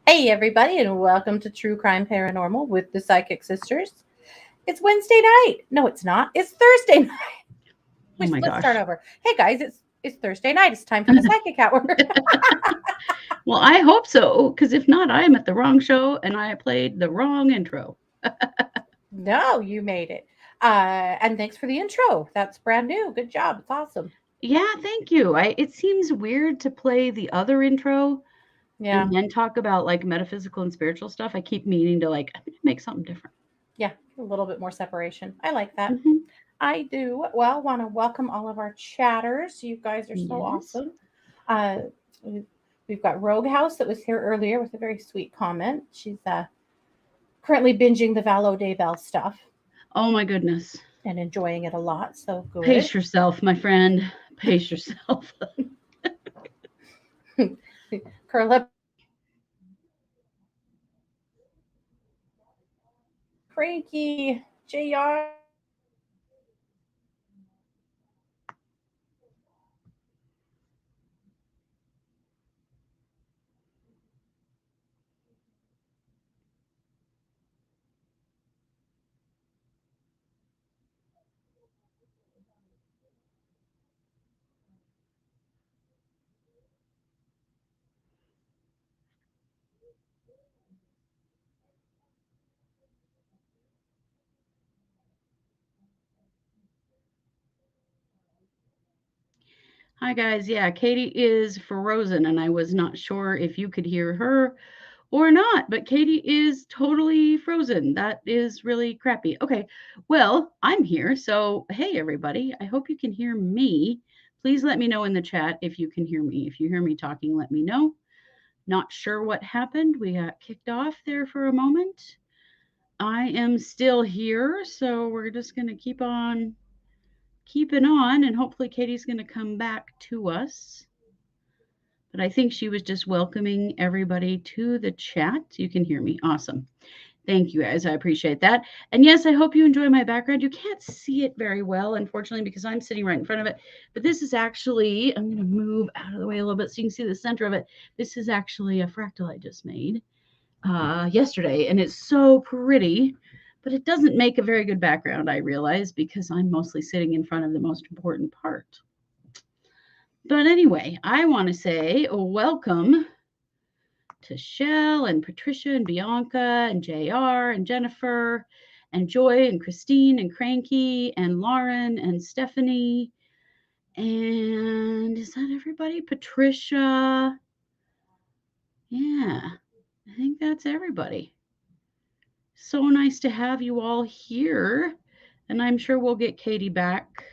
Hey, everybody, and welcome to True Crime Paranormal with the Psychic Sisters. It's Wednesday night. No, it's not. It's Thursday night. Oh my Let's start gosh. over. Hey, guys, it's Thursday night. It's time for the Psychic Hour. Well, I hope so, because if not, I'm at the wrong show and I played the wrong intro. No, you made it. And thanks for the intro. That's brand new. Good job. It's awesome. Yeah, thank you. It seems weird to play the other intro Yeah, and then talk about like metaphysical and spiritual stuff. I keep meaning to like I'm gonna make something different. yeah, a little bit more separation. I like that. Hmm. I do. Well, want to welcome all of our chatters. You guys are so Yes. awesome. Uh, we- we've got Rogue House that was here earlier with a very sweet comment. She's currently binging the Valo de Bell stuff Oh my goodness. and enjoying it a lot. So good. Pace yourself, my friend. Pace yourself. Curl up, cranky, JR. Hi guys. Yeah, Katie is frozen and I was not sure if you could hear her or not, but Katie is totally frozen. That is really crappy. Okay, well, I'm here. So, hey, everybody. I hope you can hear me. Please let me know in the chat if you can hear me. If you hear me talking, let me know. Not sure what happened. We got kicked off there for a moment. I am still here. So, we're just going to keep on keeping on, and hopefully, Katie's going to come back to us. But I think she was just welcoming everybody to the chat. You can hear me. Awesome. Thank you guys. I appreciate that. And yes, I hope you enjoy my background. You can't see it very well, unfortunately, because I'm sitting right in front of it. But this is actually, I'm going to move out of the way a little bit so you can see the center of it. This is actually a fractal I just made yesterday, and it's so pretty. But it doesn't make a very good background, I realize, because I'm mostly sitting in front of the most important part. But anyway, I want to say welcome to Shell and Patricia and Bianca and JR and Jennifer and Joy and Christine and Cranky and Lauren and Stephanie. And is that everybody? Patricia. Yeah, I think that's everybody. So nice to have you all here. And I'm sure we'll get Katie back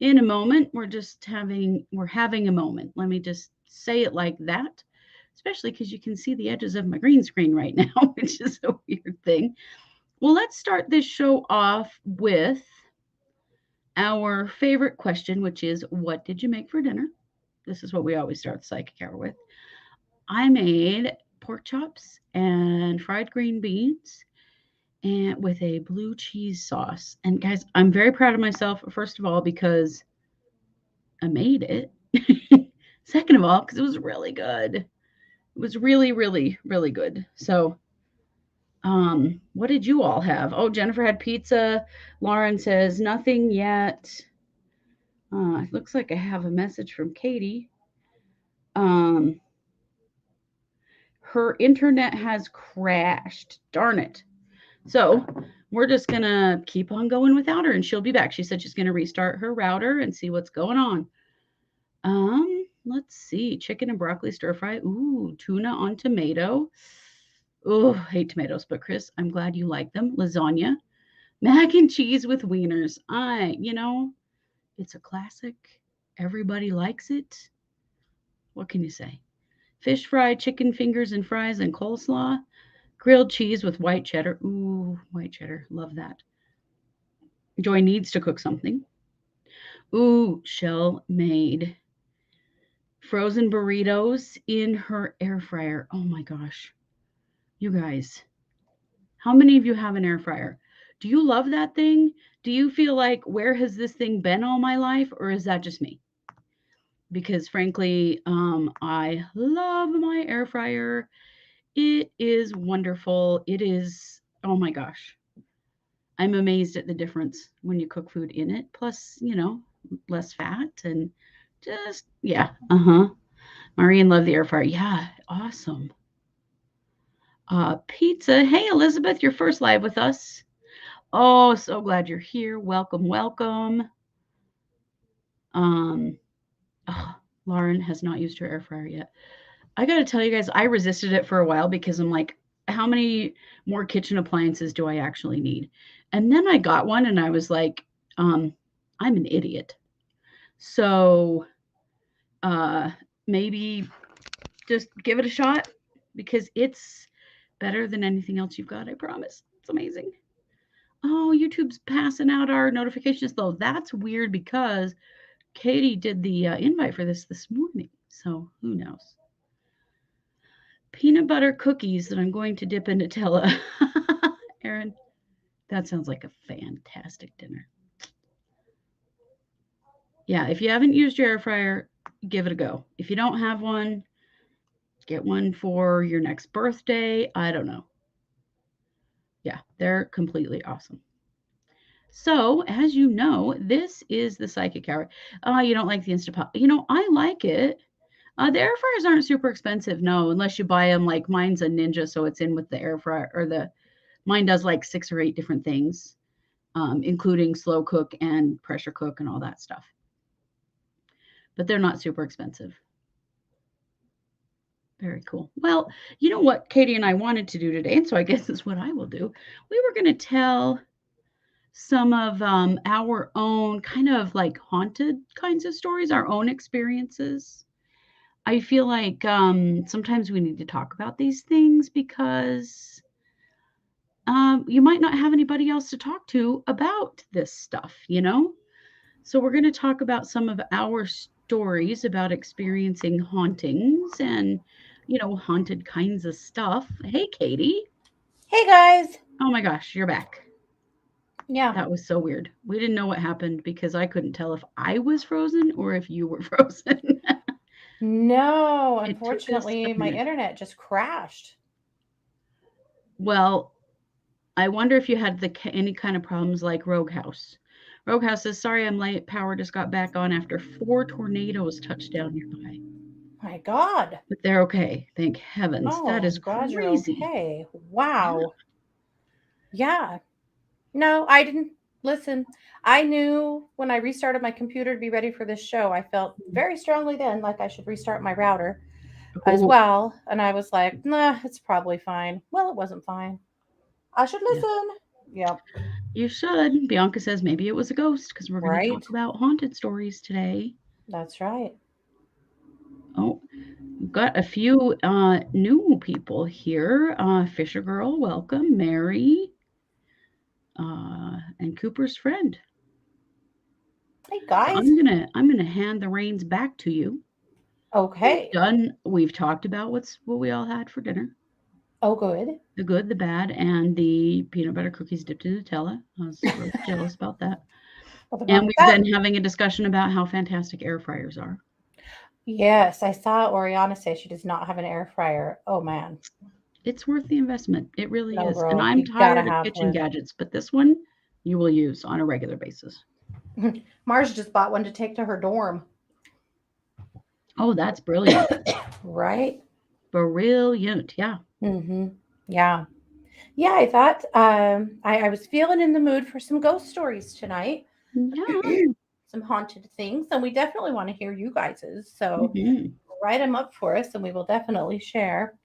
in a moment. We're having a moment. Let me just say it like that, especially because you can see the edges of my green screen right now, which is a weird thing. Well, let's start this show off with our favorite question, which is, what did you make for dinner? This is what we always start the psychic hour with. I made pork chops and fried green beans and with a blue cheese sauce. And guys, I'm very proud of myself, first of all, because I made it. Second of all, because it was really good. It was really, really, really good. So, what did you all have? Oh, Jennifer had pizza. Lauren says nothing yet. It looks like I have a message from Katie. Um, her internet has crashed. Darn it. So we're just gonna keep on going without her, and she'll be back. She said she's gonna restart her router and see what's going on. Let's see. Chicken and broccoli stir fry. Ooh, tuna on tomato. Oh, hate tomatoes, but Chris, I'm glad you like them. Lasagna, mac and cheese with wieners. It's a classic. Everybody likes it. What can you say? Fish fry, chicken fingers and fries, and coleslaw. Grilled cheese with white cheddar. Ooh, white cheddar. Love that. Joy needs to cook something. Ooh, Shell made frozen burritos in her air fryer. Oh my gosh. You guys, how many of you have an air fryer? Do you love that thing? Do you feel like, where has this thing been all my life? Or is that just me? Because frankly, I love my air fryer. It is wonderful. It is, oh my gosh. I'm amazed at the difference when you cook food in it. Plus, less fat and just, yeah. Uh-huh. Maureen loved the air fryer. Yeah, awesome. Pizza. Hey, Elizabeth, your first live with us. Oh, so glad you're here. Welcome, welcome. Um, oh, Lauren has not used her air fryer yet. I got to tell you guys, I resisted it for a while because I'm like, how many more kitchen appliances do I actually need? And then I got one and I was like, I'm an idiot. So uh, maybe just give it a shot because it's better than anything else you've got. I promise. It's amazing. Oh, YouTube's passing out our notifications though. That's weird because Katie did the invite for this morning. So who knows? Peanut butter cookies that I'm going to dip in Nutella. Erin, that sounds like a fantastic dinner. Yeah, if you haven't used your air fryer, give it a go. If you don't have one, get one for your next birthday. I don't know. Yeah, they're completely awesome. So, as you know, this is the Psychic Hour. You don't like the Instapot. I like it. The air fryers aren't super expensive, no, unless you buy them like mine's a Ninja, so it's in with the air fryer or mine does like 6 or 8 different things, including slow cook and pressure cook and all that stuff. But they're not super expensive. Very cool. Well, you know what Katie and I wanted to do today, and so I guess that's what I will do. We were going to tell some of our own kind of like haunted kinds of stories, our own experiences. I feel like sometimes we need to talk about these things because you might not have anybody else to talk to about this stuff, So we're going to talk about some of our stories about experiencing hauntings and, haunted kinds of stuff. Hey, Katie. Hey guys. Oh my gosh, you're back. Yeah. That was so weird. We didn't know what happened because I couldn't tell if I was frozen or if you were frozen. No, It took us a unfortunately, my minute. internet just crashed. Well, I wonder if you had any kind of problems like Rogue House. Rogue House says, sorry I'm late. Power just got back on after 4 tornadoes touched down nearby. My God. But they're okay. Thank heavens. Oh, That is I'm glad you're crazy. okay. Yeah. Wow. Yeah. No, I didn't listen. I knew when I restarted my computer to be ready for this show, I felt very strongly then like I should restart my router as Oh, well. And I was like, nah, it's probably fine. Well, it wasn't fine. I should yeah. listen. Yep. You should. Bianca says maybe it was a ghost because we're going to Right. talk about haunted stories today. That's right. Oh, we've got a few new people here. Fisher Girl, welcome. Mary, and Cooper's friend. Hey So guys. I'm gonna hand the reins back to you. Okay. We've talked about what we all had for dinner. Oh, good. The good, the bad, and the peanut butter cookies dipped in Nutella. I was really jealous about that. Nothing wrong And with we've that. been having a discussion about how fantastic air fryers are. Yes, I saw Oriana say she does not have an air fryer. Oh man. It's worth the investment. It really No, is. And girl, I'm you gotta tired of have kitchen one. gadgets, but this one you will use on a regular basis. Mars just bought one to take to her dorm. Oh, that's brilliant. Right? Brilliant. Yeah. Mm-hmm. Yeah. Yeah, I thought I was feeling in the mood for some ghost stories tonight. Yeah. Some haunted things, and we definitely want to hear you guys's. So Hmm. write them up for us and we will definitely share.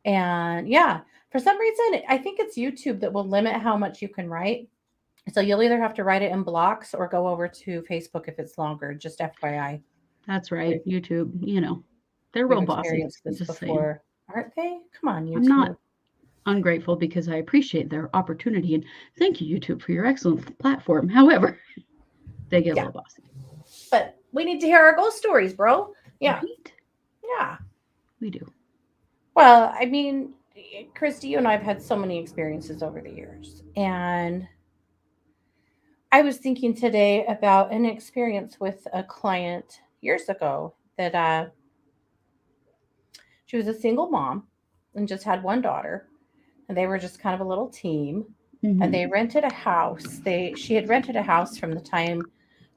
And yeah, for some reason, I think it's YouTube that will limit how much you can write. So you'll either have to write it in blocks or go over to Facebook if it's longer, just FYI. That's right. We've, YouTube, they're we've real bossy. experienced this Just saying. before, aren't they? Come on, I'm not YouTube. ungrateful because I appreciate their opportunity and thank you, YouTube, for your excellent platform. However, they get a Yeah, little bossy. but we need to hear our ghost stories, bro. Yeah, Right? yeah. We do. Well, I mean, Kristi, you and I have had so many experiences over the years. And I was thinking today about an experience with a client years ago that she was a single mom and just had one daughter, and they were just kind of a little team. And Mhm. they rented a house. She had rented a house from the time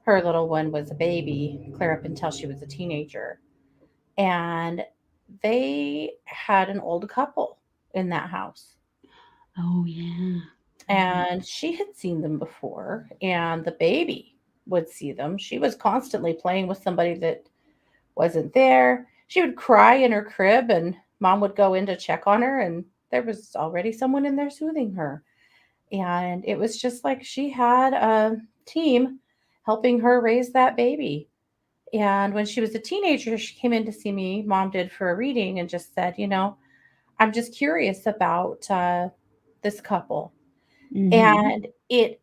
her little one was a baby, clear up until she was a teenager. And they had an old couple in that house. Oh, yeah. And she had seen them before, and the baby would see them. She was constantly playing with somebody that wasn't there. She would cry in her crib, and mom would go in to check on her, and there was already someone in there soothing her. And it was just like she had a team helping her raise that baby. And when she was a teenager, she came in to see me, mom did, for a reading, and just said, I'm just curious about this couple. Mhm. And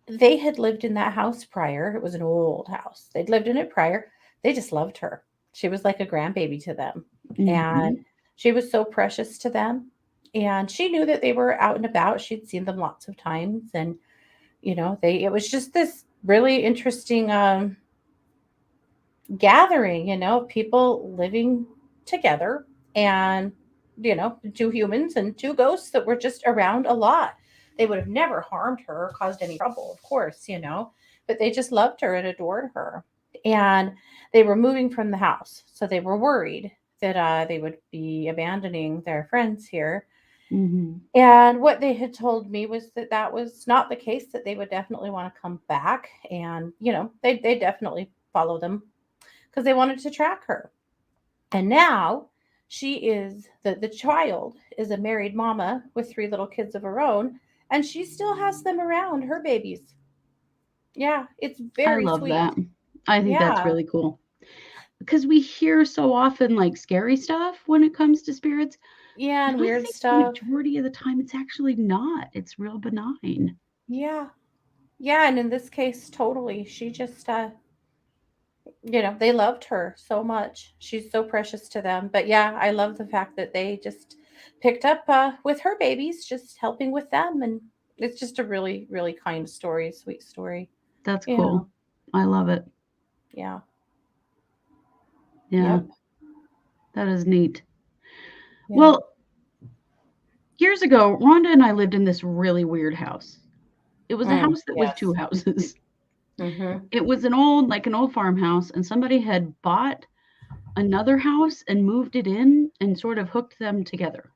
they had lived in that house prior. It was an old house. They'd lived in it prior. They just loved her. She was like a grandbaby to them. And Mhm. she was so precious to them. And she knew that they were out and about. She'd seen them lots of times. And, it was just this really interesting gathering, people living together, and, two humans and two ghosts that were just around a lot. They would have never harmed her or caused any trouble, of course, but they just loved her and adored her. And they were moving from the house. So they were worried that they would be abandoning their friends here. Mhm. And what they had told me was that that was not the case, that they would definitely want to come back. And, they definitely follow them because they wanted to track her. And now the child is a married mama with three little kids of her own, and she still has them around, her babies. Yeah, it's I very love sweet. that. I think that's Yeah. really cool. Because we hear so often like scary stuff when it comes to spirits, Yeah, but and I weird think the stuff. majority of the time it's actually not. It's real benign. Yeah. Yeah, and in this case, totally. She just they loved her so much. She's so precious to them. But yeah, I love the fact that they just picked up with her babies, just helping with them. And it's just a really, really kind story, sweet story. That's Yeah. cool. I love it. Yeah. Yeah, Yep. that is neat. Yeah. Well, years ago, Rhonda and I lived in this really weird house. It was a house that was two Yes. houses. Mm-hmm. It was an old farmhouse, and somebody had bought another house and moved it in and sort of hooked them together.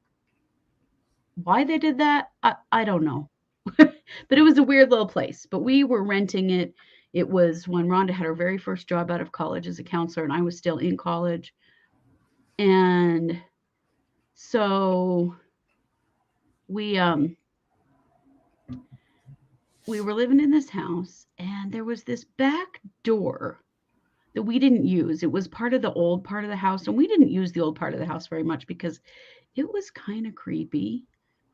Why they did that, I don't know. But it was a weird little place. But we were renting it. It was when Rhonda had her very first job out of college as a counselor, and I was still in college. And so we we were living in this house, and there was this back door that we didn't use. It was part of the old part of the house, and we didn't use the old part of the house very much because it was kind of creepy,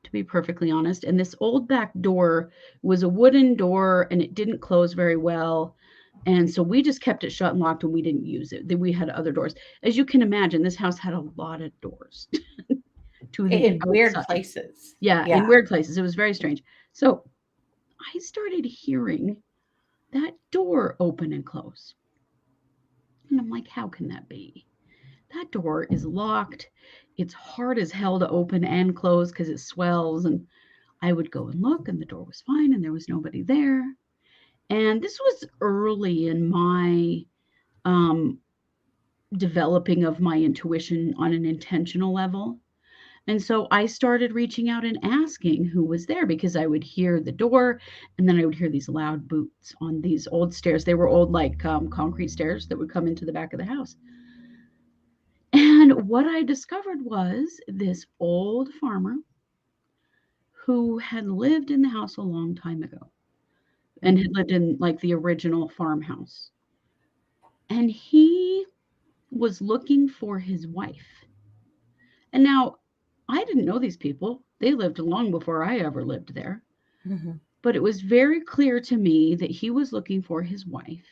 to be perfectly honest. And this old back door was a wooden door, and it didn't close very well. And so we just kept it shut and locked, and we didn't use it. Then we had other doors. As you can imagine, this house had a lot of doors to the In weird outside. places. Yeah, in Yeah. weird places. It was very strange. So I started hearing that door open and close. And I'm like, how can that be? That door is locked. It's hard as hell to open and close because it swells. And I would go and look, and the door was fine, and there was nobody there. And this was early in my um, developing of my intuition on an intentional level. And so I started reaching out and asking who was there because I would hear the door, and then I would hear these loud boots on these old stairs. They were old, like concrete stairs that would come into the back of the house. And what I discovered was this old farmer who had lived in the house a long time ago and Mm-hmm. had lived in like the original farmhouse. And he was looking for his wife. And now I didn't know these people. They lived long before I ever lived there. Mm-hmm. But it was very clear to me that he was looking for his wife,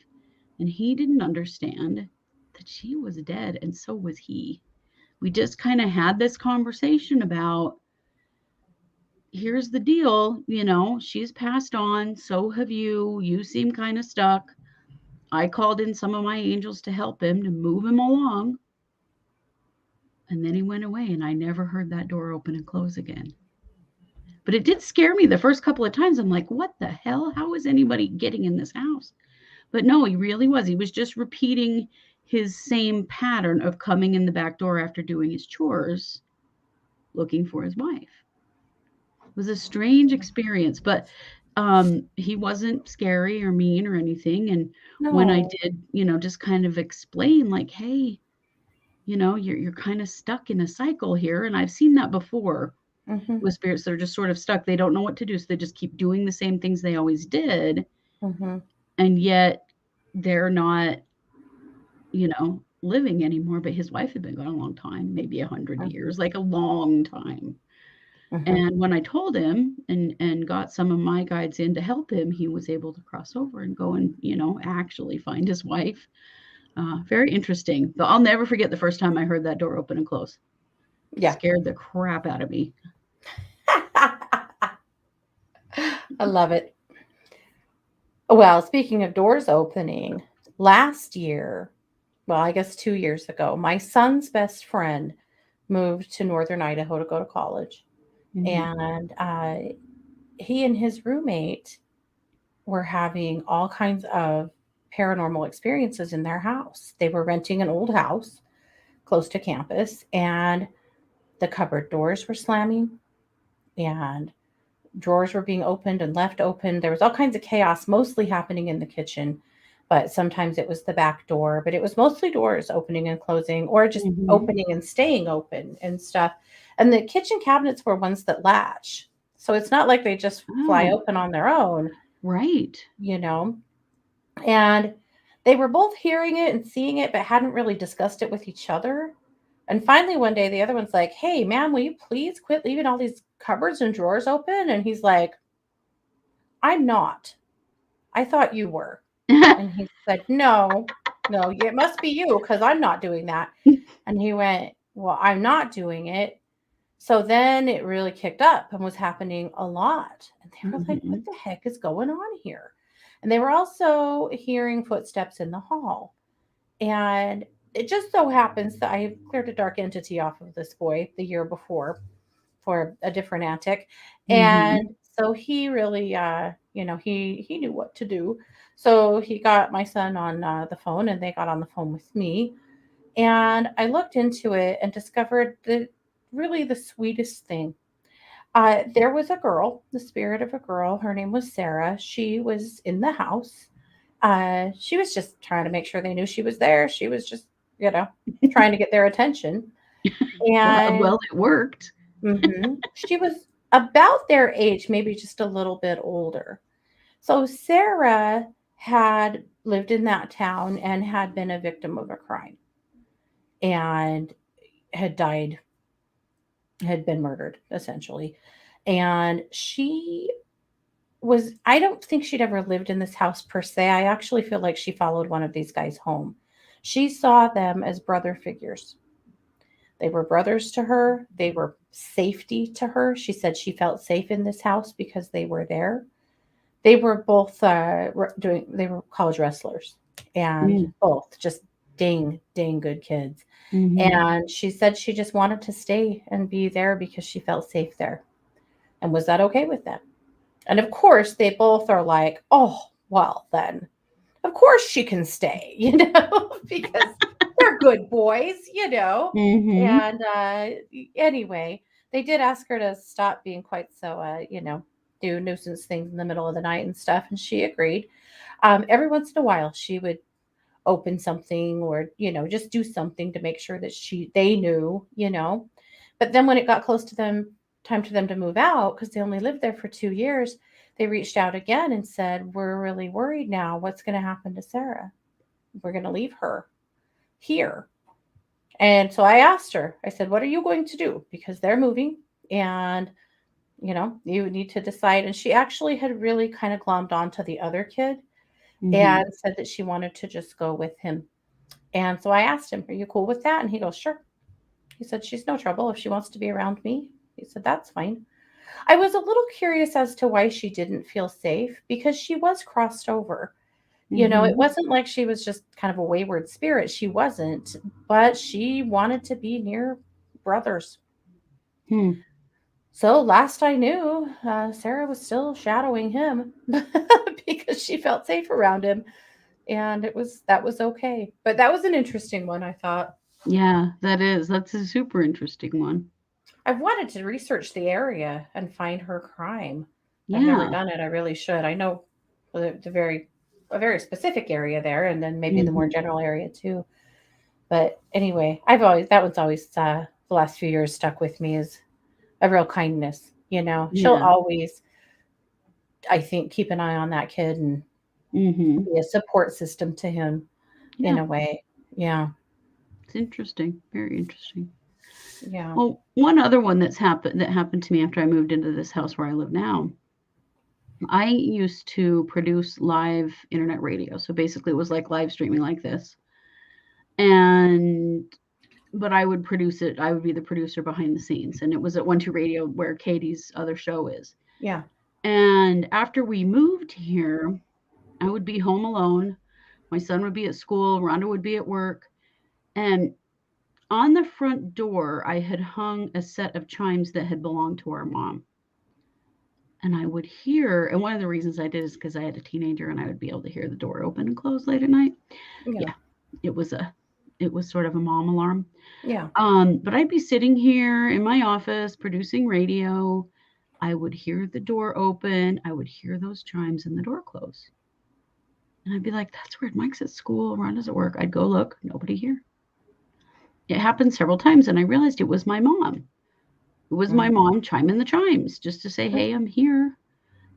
and he didn't understand that she was dead, and so was he. We just kind of had this conversation about, here's the deal, she's passed on, so have you. You seem kind of stuck. I called in some of my angels to help him, to move him along. And then he went away, and I never heard that door open and close again. But it did scare me the first couple of times. I'm like, what the hell? How is anybody getting in this house? But no, he really was. He was just repeating his same pattern of coming in the back door after doing his chores, looking for his wife. It was a strange experience, but he wasn't scary or mean or anything. And when I No. did, just kind of explain, like, hey, you're kind of stuck in a cycle here. And I've seen that before Mhm. with spirits that are just sort of stuck. They don't know what to do. So they just keep doing the same things they always did. Mhm. And yet they're not, living anymore. But his wife had been gone a long time, maybe 100 years, Mhm. like a long time. Mhm. And when I told him and got some of my guides in to help him, he was able to cross over and go and, actually find his wife. Very interesting. But I'll never forget the first time I heard that door open and close. Yeah. Scared the crap out of me. I love it. Well, speaking of doors opening, last year, well, I guess 2 years ago, my son's best friend moved to northern Idaho to go to college. Mhm. And he and his roommate were having all kinds of paranormal experiences in their house. They were renting an old house close to campus, and the cupboard doors were slamming, and drawers were being opened and left open. There was all kinds of chaos, mostly happening in the kitchen, but sometimes it was the back door. But it was mostly doors opening and closing, or just Mhm. opening and staying open and stuff. And the kitchen cabinets were ones that latch. So it's not like they just fly Oh, open on their own, right. you know? And they were both hearing it and seeing it, but hadn't really discussed it with each other. And finally, one day, the other one's like, "Hey, man, will you please quit leaving all these cupboards and drawers open?" And he's like, "I'm not. I thought you were." And he said, "No, no, it must be you because I'm not doing that." And he went, "Well, I'm not doing it." So then it really kicked up and was happening a lot. And they were like, "What Mhm. the heck is going on here?" And they were also hearing footsteps in the hall. And it just so happens that I cleared a dark entity off of this boy the year before for a different antic. And Mhm. so he really, he knew what to do. So he got my son on the phone, and they got on the phone with me. And I looked into it and discovered that really the sweetest thing. There was a girl, the spirit of a girl. Her name was Sarah. She was in the house. She was just trying to make sure they knew she was there. She was just, you know, trying to get their attention. And Well, it worked. she was about their age, maybe just a little bit older. So Sarah had lived in that town and had been a victim of a crime and had died, had been murdered, essentially. And I don't think she'd ever lived in this house per se. I actually feel like she followed one of these guys home. She saw them as brother figures. They were brothers to her. They were safety to her. She said she felt safe in this house because they were there. They were both they were college wrestlers, and Mm. both just dang good kids. Mhm. And she said she just wanted to stay and be there because she felt safe there. And was that okay with them? And of course, they both are like, "Oh, well, then, of course she can stay," because they're good boys. Mhm. And anyway, they did ask her to stop being quite so, do nuisance things in the middle of the night and stuff. And she agreed. Every once in a while, she would open something or, just do something to make sure that they knew. But then when it got close to time to them to move out, because they only lived there for 2 years, they reached out again and said, "We're really worried now. What's going to happen to Sarah? We're going to leave her here." And so I asked her, I said, "What are you going to do? Because they're moving, and you need to decide." And she actually had really kind of glommed onto the other kid and Mhm. said that she wanted to just go with him. And so I asked him, "Are you cool with that?" And he goes, "Sure." He said, "She's no trouble if she wants to be around me." He said, "That's fine." I was a little curious as to why she didn't feel safe because she was crossed over. It Mhm. wasn't like she was just kind of a wayward spirit. She wasn't, but she wanted to be near. brothers. Hmm. So last I knew, Sarah was still shadowing him because she felt safe around him, and that was okay. But that was an interesting one. I thought Yeah, that is. That's a super interesting one. I've wanted to research the area and find her crime. I've never Yeah. done it. I really should. I know the very a very specific area there, and then maybe the more Hmm. general area too. But anyway, I've always that one's always the last few years stuck with me is a real kindness. You know, she'll Yeah. always, I think, keep an eye on that kid and Hmm. be a support system to him in Yeah. a way. Yeah, It's interesting. Very interesting. yeah, Well, one other one that happened to me after I moved into this house where I live now. I used to produce live internet radio. So basically it was like live streaming like this. And but I would produce it. I would be the producer behind the scenes. And it was at 1 2 Radio where Katie's other show is. yeah. And after we moved here, I would be home alone. My son would be at school, Rhonda would be at work. And on the front door, I had hung a set of chimes that had belonged to our mom. And I would hear, and one of the reasons I did is because I had a teenager and I would be able to hear the door open and close late at night. Yeah. Yeah, it was a, it was sort of a mom alarm. Yeah. But I'd be sitting here in my office producing radio. I would hear the door open. I would hear those chimes and the door close. And I'd be like, that's weird. Mike's at school. Rhonda's at work. I'd go look. Nobody here. It happened several times, and I realized it was my mom. It was my Mm. mom chiming the chimes just to say, "Hey, I'm here,"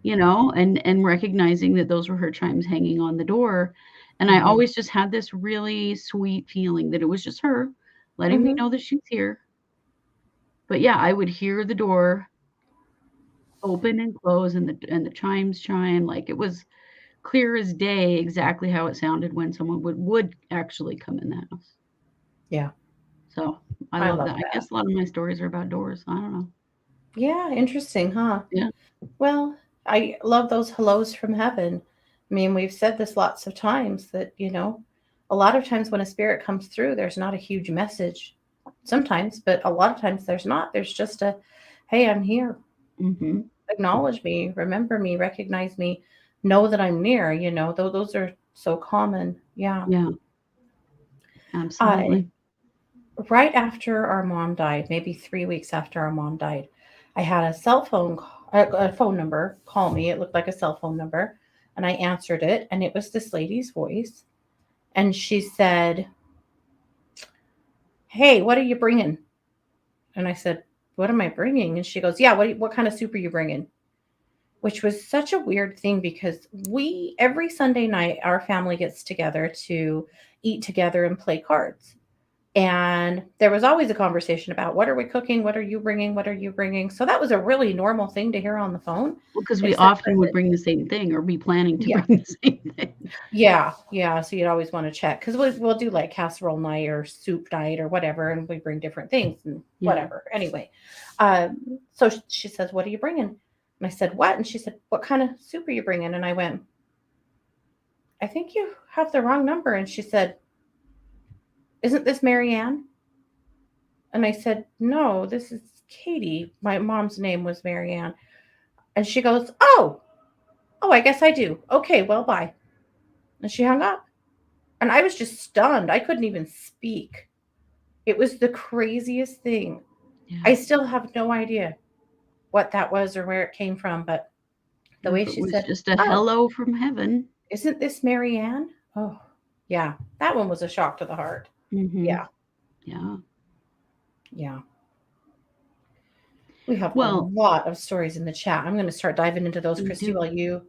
and recognizing that those were her chimes hanging on the door. And I Mm-hmm. always just had this really sweet feeling that it was just her letting me Mm-hmm. know that she's here. But yeah, I would hear the door open and close and the chimes chime like it was clear as day exactly how it sounded when someone would actually come in the house. Yeah. So I I love love that. I that. guess a lot of my stories are about doors. I don't know. Yeah. Interesting, huh? Yeah. Well, I love those hellos from heaven. I mean, we've said this lots of times that, a lot of times when a spirit comes through, there's not a huge message. Sometimes, but a lot of times there's not. There's just a, hey, I'm here. Mhm. Acknowledge me, remember me, recognize me, know that I'm near. Those are so common. Yeah. Yeah, Uh, absolutely. right after our mom died, maybe 3 weeks after our mom died, I had a cell phone, a phone number call me. It looked like a cell phone number, and I answered it, and it was this lady's voice, and she said, "Hey, what are you bringing?" And I said, "What am I bringing?" And she goes, "Yeah, what kind of soup are you bringing?" Which was such a weird thing because we every Sunday night our family gets together to eat together and play cards. And there was always a conversation about what are we cooking? What are you bringing? What are you bringing? So that was a really normal thing to hear on the phone, Well, because we except for often would bring the same thing or be planning to yeah, bring the same thing. yeah. So you'd always want to check because we'll do like casserole night or soup night or whatever, and we bring different things and Yeah. whatever. Anyway, um, so she says, "What are you bringing?" And I said, "What?" And she said, "What kind of soup are you bringing?" And I went, "I think you have the wrong number." And she said, "Isn't this Marianne?" And I said, "No, this is Katie. My mom's name was Marianne." And she goes, "Oh, I guess I do. Okay, well, bye." And she hung up. And I was just stunned. I couldn't even speak. It was the craziest thing. Yeah. I still have no idea what that was or where it came from, but the Or way if it she was said, just a "Oh, hello from heaven. isn't this Marianne?" Oh, yeah. That one was a shock to the heart. Mhm. Yeah, Yeah. yeah. We have a Well, lot of stories in the chat. I'm going to start diving into those, we Kristi, do.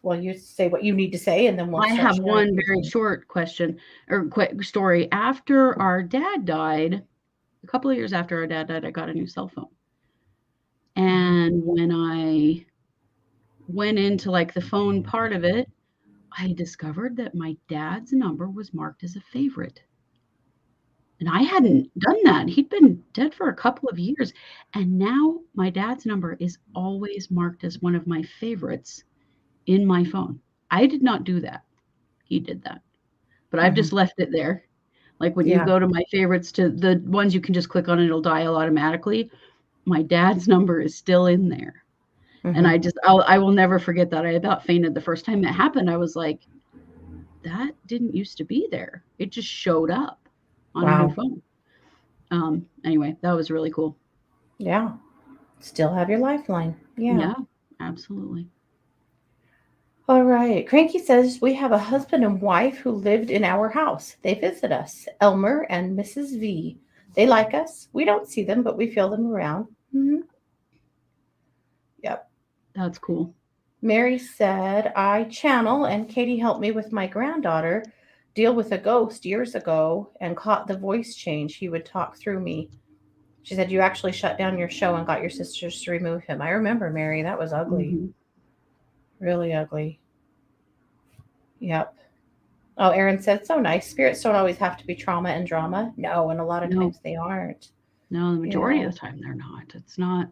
while you say what you need to say, and then we'll I start have sharing one very some. short question or quick story. After our dad died, a couple of years after our dad died, I got a new cell phone. Mhm. And when I went into like the phone part of it, I discovered that my dad's number was marked as a favorite. And I hadn't done that. He'd been dead for a couple of years. And now my dad's number is always marked as one of my favorites in my phone. I did not do that. He did that. But I've Mhm. just left it there. Like when you Yeah. go to my favorites to the ones you can just click on and it'll dial automatically, my dad's number is still in there. And Hmm. I will never forget that. I about fainted the first time that happened. I was like, that didn't used to be there. It just showed up on a new Wow. phone. Anyway, that was really cool. Yeah. Still have your lifeline. Yeah. Yeah, absolutely. All right. Cranky says we have a husband and wife who lived in our house. They visit us, Elmer and Mrs. V. They like us. We don't see them, but we feel them around. Hmm. Yep. That's cool. Mary said, I channel and Katie helped me with my granddaughter deal with a ghost years ago and caught the voice change. He would talk through me. She said, you actually shut down your show and got your sisters to remove him. I remember, Mary. That was ugly. Mhm. Really ugly. Yep. Oh, Aaron said, so nice. Spirits don't always have to be trauma and drama. No, and a lot of No, times they aren't. no, the majority Yeah. of the time they're not. It's not.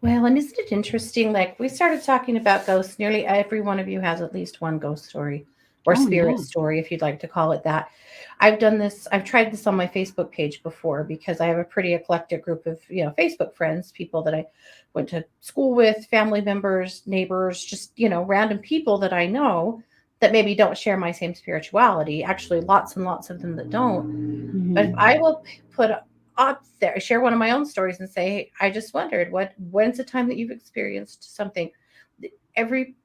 Well, and isn't it interesting? Like, we started talking about ghosts. Nearly every one of you has at least one ghost story or Oh, spirit yeah. story, if you'd like to call it that. I've tried this on my Facebook page before because I have a pretty eclectic group of, Facebook friends, people that I went to school with, family members, neighbors, just, random people that I know that maybe don't share my same spirituality. Actually, lots and lots of them that don't. But if Mhm. I will put up there, share one of my own stories and say, hey, I just wondered when's the time that you've experienced something. Every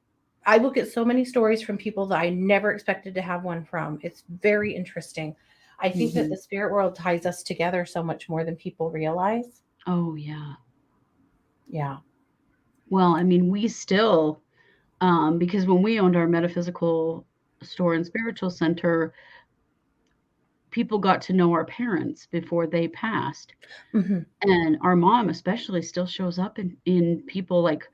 I look at so many stories from people that I never expected to have one from. It's very interesting. I think that Mhm. the spirit world ties us together so much more than people realize. Oh, yeah. Yeah. Well, I mean, we still, because when we owned our metaphysical store and spiritual center, people got to know our parents before they passed. Hmm. And our mom especially still shows up in people like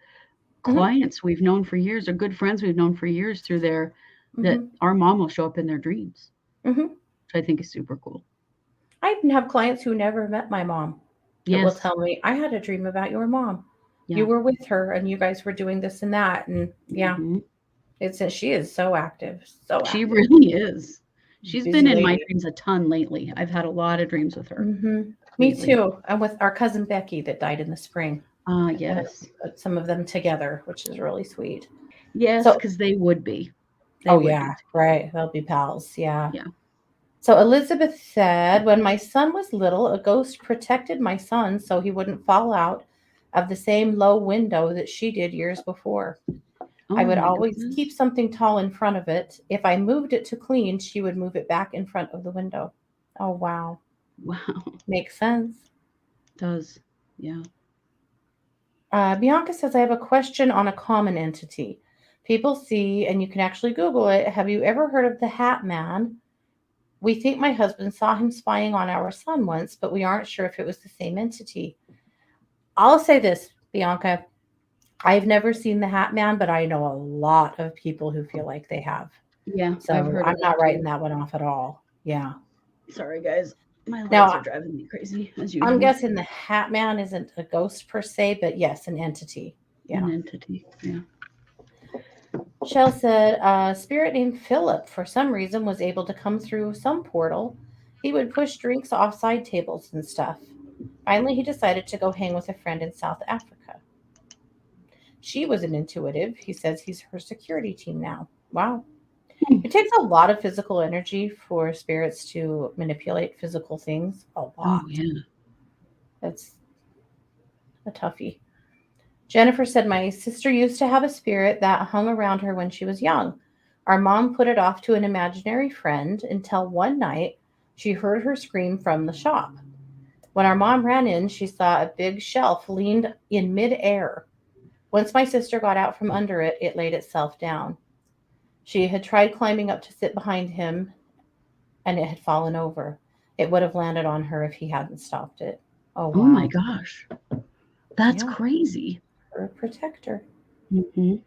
Hmm. clients we've known for years or good friends we've known for years through there that Hmm. our mom will show up in their dreams, Hmm. which I think is super cool. I even have clients who never met my mom that will Yes. tell me, I had a dream about your mom. You Yeah. were with her and you guys were doing this and that. And yeah, Mhm. she is so active, so She active. really is. She's been Busy in my lady. dreams a ton lately. I've had a lot of dreams with her Hmm. Me lately. too. And with our cousin Becky that died in the spring. I Yes. put some of them together, which is really sweet. Yes, So, because they would be. They oh would yeah, be. right. They'll be pals. Yeah. Yeah. So Elizabeth said, when my son was little, a ghost protected my son so he wouldn't fall out of the same low window that she did years before. I Oh would my always keep goodness. something tall in front of it. If I moved it to clean, she would move it back in front of the window. Oh, wow. Wow. Makes sense. Does. Yeah. Bianca says, I have a question on a common entity. People see, and you can actually Google it. Have you ever heard of the Hat Man? We think my husband saw him spying on our son once, but we aren't sure if it was the same entity. I'll say this, Bianca. I've never seen the Hat Man, but I know a lot of people who feel like they have. Yeah, I've So heard of I'm it not too. writing that one off at all. Yeah. Sorry, guys. My lights Now, are driving me crazy as I'm usual. guessing the Hat Man isn't a ghost per se, but yes, an entity. An Yeah. entity. Yeah. Shell said a spirit named Philip, for some reason, was able to come through some portal. He would push drinks off side tables and stuff. Finally, he decided to go hang with a friend in South Africa. She was an intuitive. He says he's her security team now. Wow. Hmm. It takes a lot of physical energy for spirits to manipulate physical things. A Oh lot. yeah. That's a toughie. Jennifer said, my sister used to have a spirit that hung around her when she was young. Our mom put it off to an imaginary friend until one night she heard her scream from the shop. When our mom ran in, she saw a big shelf leaned in midair. Once my sister got out from under it, it laid itself down. She had tried climbing up to sit behind him, and it had fallen over. It would have landed on her if he hadn't stopped it. Oh, Oh my wow. gosh. That's Yeah, crazy. her protector. Mhm.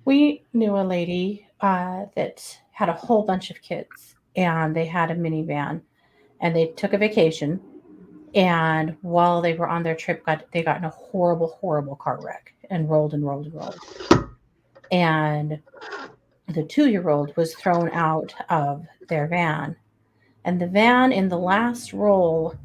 We knew a lady that had a whole bunch of kids, and they had a minivan, and they took a vacation. And while they were on their trip, they got in a horrible, horrible car wreck and rolled and rolled and rolled. And the 2-year-old was thrown out of their van, And the van in the last roll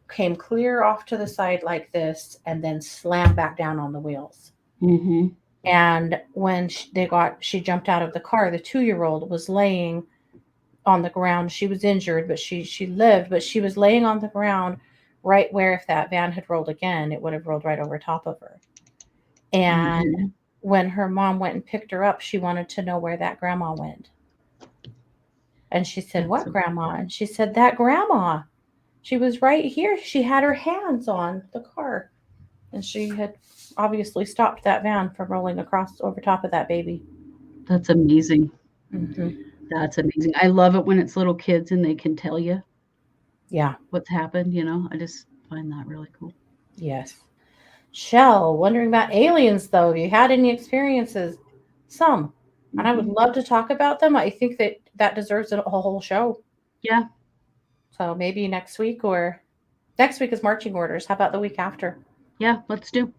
came clear off to the side like this and then slammed back down on the wheels. Mm-hmm. And when she jumped out of the car, the 2-year-old was laying on the ground. She was injured, but she lived, but she was laying on the ground right where if that van had rolled again, it would have rolled right over top of her. And Mm-hmm. when her mom went and picked her up, she wanted to know where that grandma went. And she said, That's "What so grandma?" scary. And she said, "That grandma. She was right here. She had her hands on the car." And she had obviously stopped that van from rolling across over top of that baby. That's amazing. Hmm. That's amazing. I love it when it's little kids and they can tell you Yeah. what's happened, you know? I just find that really cool. Yes. Shell, wondering about aliens though. Have you had any experiences? Some. And I would Mhm. love to talk about them. I think that that deserves a whole show. Yeah, So maybe next week, or next week is marching orders. How about the week after? yeah, let's do.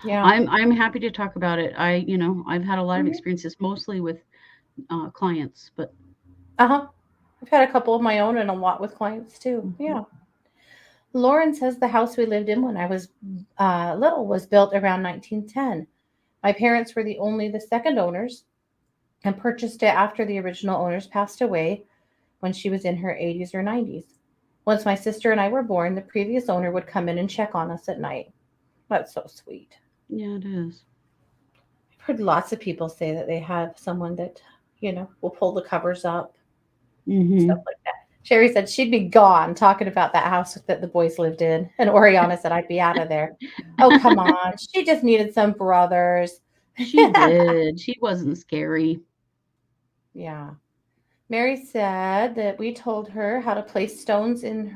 Yeah. I'm happy to talk about it. I've had a lot of Hmm. experiences, mostly with clients, but Uh-huh. I've had a couple of my own and a lot with clients too. mhm. Yeah. Lauren says the house we lived in when I was little was built around 1910. My parents were the second owners and purchased it after the original owners passed away when she was in her 80s or 90s. Once my sister and I were born, the previous owner would come in and check on us at night. That's so sweet. Yeah, it is. I've heard lots of people say that they have someone that, will pull the covers up, stuff Mhm. like that. Sherry said she'd be gone talking about that house that the boys lived in. And Oriana said I'd be out of there. Oh, come on. She just needed some brothers. She did. She wasn't scary. Yeah. Mary said that we told her how to place stones in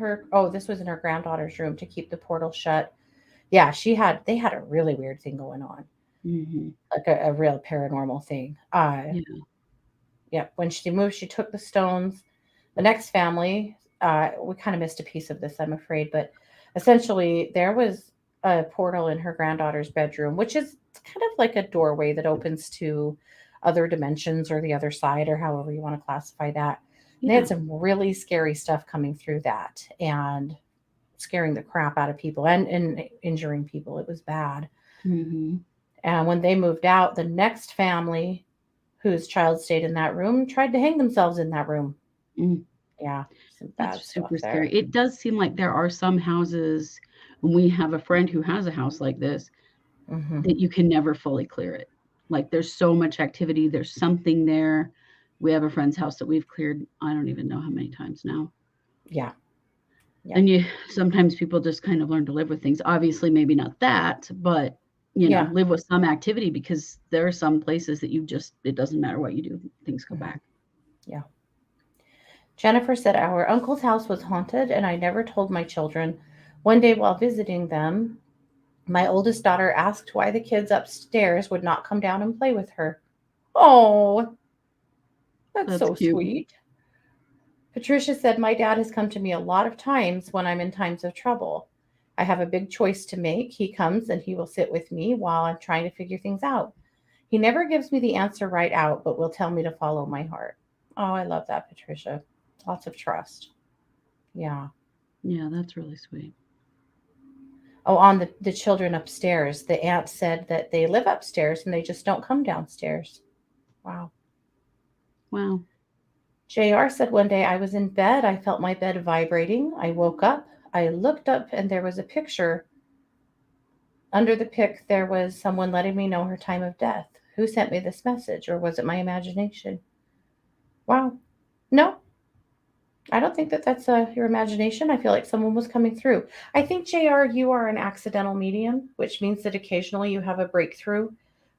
this was in her granddaughter's room to keep the portal shut. Yeah, they had a really weird thing going on, Mhm. like a real paranormal thing. Yeah. Yeah, when she moved, she took the stones. The next family, we kind of missed a piece of this, I'm afraid, but essentially there was a portal in her granddaughter's bedroom, which is kind of like a doorway that opens to other dimensions or the other side, or however you want to classify that. And they had Yeah. some really scary stuff coming through that and scaring the crap out of people and injuring people. It was bad. Mhm. And when they moved out, the next family whose child stayed in that room tried to hang themselves in that room. Mm. Yeah, some bad That's stuff super there. scary. It does seem like there are some houses, and we have a friend who has a house like this, Hmm. that you can never fully clear it. Like, there's so much activity, there's something there. We have a friend's house that we've cleared, I don't even know how many times now. Yeah, yeah, And sometimes people just kind of learn to live with things. Obviously, maybe not that, but yeah, live with some activity, because there are some places that it doesn't matter what you do, things go hmm, back. yeah. Jennifer said our uncle's house was haunted, and I never told my children. One day while visiting them, my oldest daughter asked why the kids upstairs would not come down and play with her. Oh, that's That's so cute. sweet. Patricia said, "My dad has come to me a lot of times when I'm in times of trouble. I have a big choice to make. He comes and he will sit with me while I'm trying to figure things out. He never gives me the answer right out, but will tell me to follow my heart." Oh, I love that, Patricia. Lots of trust. Yeah. Yeah, that's really sweet. Oh, on the children upstairs, the aunt said that they live upstairs and they just don't come downstairs. Wow. Wow. JR said one day I was in bed. I felt my bed vibrating. I woke up. I looked up and there was a picture. Under the pic, there was someone letting me know her time of death. Who sent me this message, or was it my imagination? Wow. No, I don't think that that's your imagination. I feel like someone was coming through. I think, JR, you are an accidental medium, which means that occasionally you have a breakthrough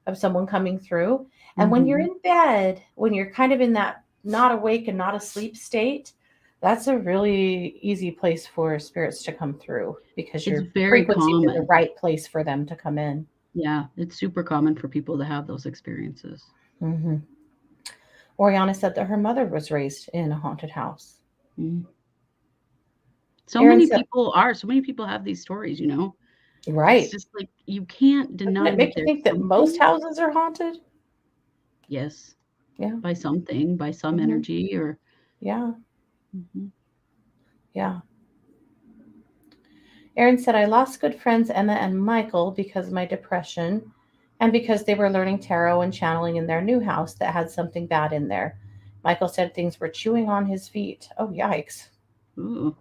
of someone coming through. And when you're Mhm. in bed, when you're kind of in that not awake and not asleep state, that's a really easy place for spirits to come through because It's your very frequency's in the common. right place for them to come in. Yeah, it's super common for people to have those experiences. Hmm. Oriana said that her mother was raised in a haunted house. Mm. Aaron said, So many people have these stories. It's right. just like you can't Doesn't deny it that make you there's think that most something. houses are haunted? Yes, Yeah. by something, by some Hmm. energy or Yeah. mhm. Yeah. Aaron said, I lost good friends Emma and Michael because of my depression and because they were learning tarot and channeling in their new house that had something bad in there. Michael said things were chewing on his feet. Oh, yikes. Ooh.